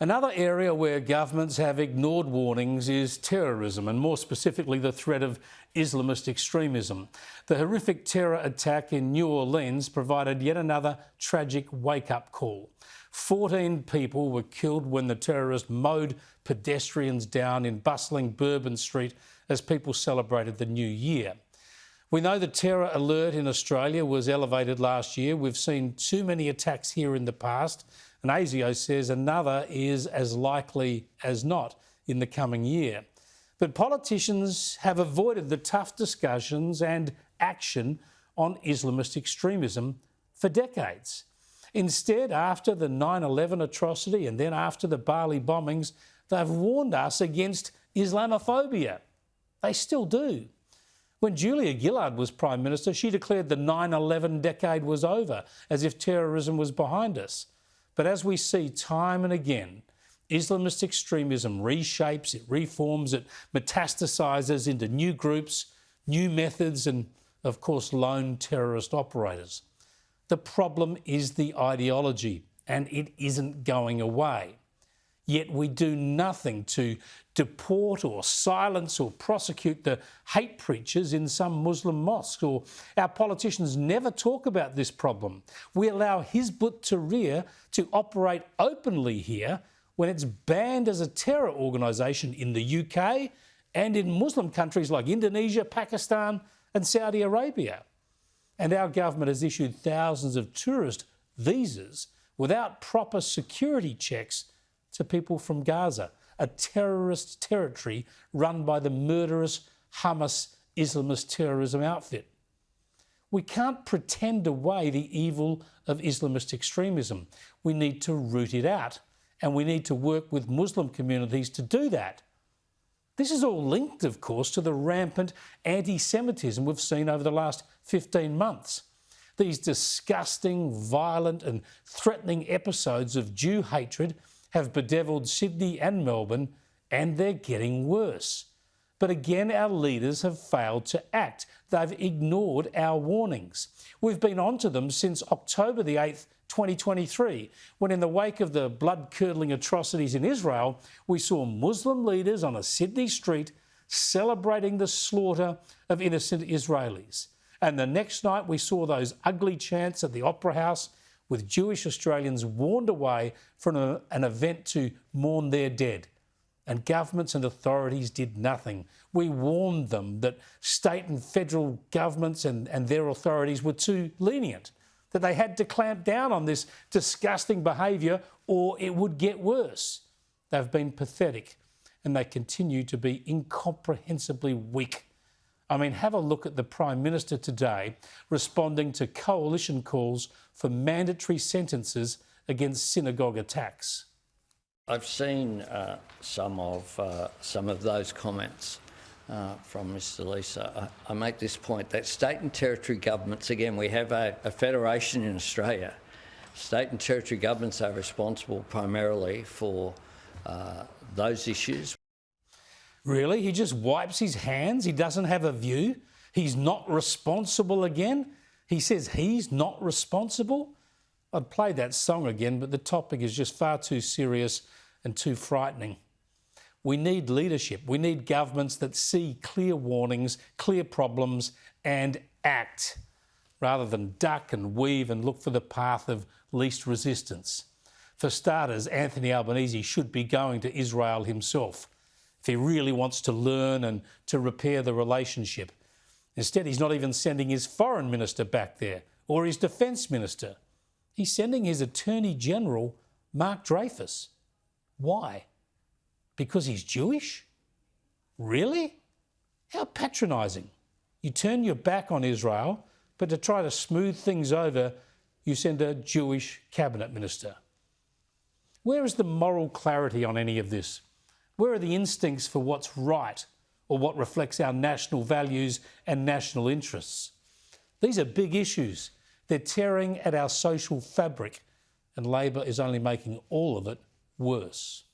Another area where governments have ignored warnings is terrorism, and more specifically the threat of Islamist extremism. The horrific terror attack in New Orleans provided yet another tragic wake-up call. 14 people were killed when the terrorist mowed pedestrians down in bustling Bourbon Street as people celebrated the new year. We know the terror alert in Australia was elevated last year. We've seen too many attacks here in the past, and ASIO says another is as likely as not in the coming year. But politicians have avoided the tough discussions and action on Islamist extremism for decades. Instead, after the 9/11 atrocity and then after the Bali bombings, they've warned us against Islamophobia. They still do. When Julia Gillard was Prime Minister, she declared the 9/11 decade was over, as if terrorism was behind us. But as we see time and again, Islamist extremism reshapes, it reforms, it metastasises into new groups, new methods and, of course, lone terrorist operators. The problem is the ideology, and it isn't going away. Yet we do nothing to deport or silence or prosecute the hate preachers in some Muslim mosques, or our politicians never talk about this problem. We allow Hizb ut-Tahrir to operate openly here when it's banned as a terror organisation in the UK and in Muslim countries like Indonesia, Pakistan and Saudi Arabia. And our government has issued thousands of tourist visas without proper security checks to people from Gaza, a terrorist territory run by the murderous Hamas Islamist terrorism outfit. We can't pretend away the evil of Islamist extremism. We need to root it out, and we need to work with Muslim communities to do that. This is all linked, of course, to the rampant anti-Semitism we've seen over the last 15 months. These disgusting, violent and threatening episodes of Jew hatred have bedevilled Sydney and Melbourne, and they're getting worse. But again, our leaders have failed to act. They've ignored our warnings. We've been onto them since October the 8th, 2023, when in the wake of the blood-curdling atrocities in Israel, we saw Muslim leaders on a Sydney street celebrating the slaughter of innocent Israelis. And the next night we saw those ugly chants at the Opera House with Jewish Australians warned away from an event to mourn their dead. And governments and authorities did nothing. We warned them that state and federal governments and their authorities were too lenient, that they had to clamp down on this disgusting behaviour or it would get worse. They've been pathetic and they continue to be incomprehensibly weak. I mean, have a look at the Prime Minister today responding to coalition calls for mandatory sentences against synagogue attacks. I've seen some of those comments from Mr Lisa. I make this point that state and territory governments, again, we have a federation in Australia. State and territory governments are responsible primarily for those issues. Really? He just wipes his hands? He doesn't have a view? He's not responsible again? He says he's not responsible? I'd play that song again, but the topic is just far too serious and too frightening. We need leadership. We need governments that see clear warnings, clear problems and act, rather than duck and weave and look for the path of least resistance. For starters, Anthony Albanese should be going to Israel himself if he really wants to learn and to repair the relationship. Instead, he's not even sending his foreign minister back there or his defence minister. He's sending his Attorney General, Mark Dreyfus. Why? Because he's Jewish? Really? How patronising. You turn your back on Israel, but to try to smooth things over, you send a Jewish cabinet minister. Where is the moral clarity on any of this? Where are the instincts for what's right or what reflects our national values and national interests? These are big issues. They're tearing at our social fabric, and Labor is only making all of it worse.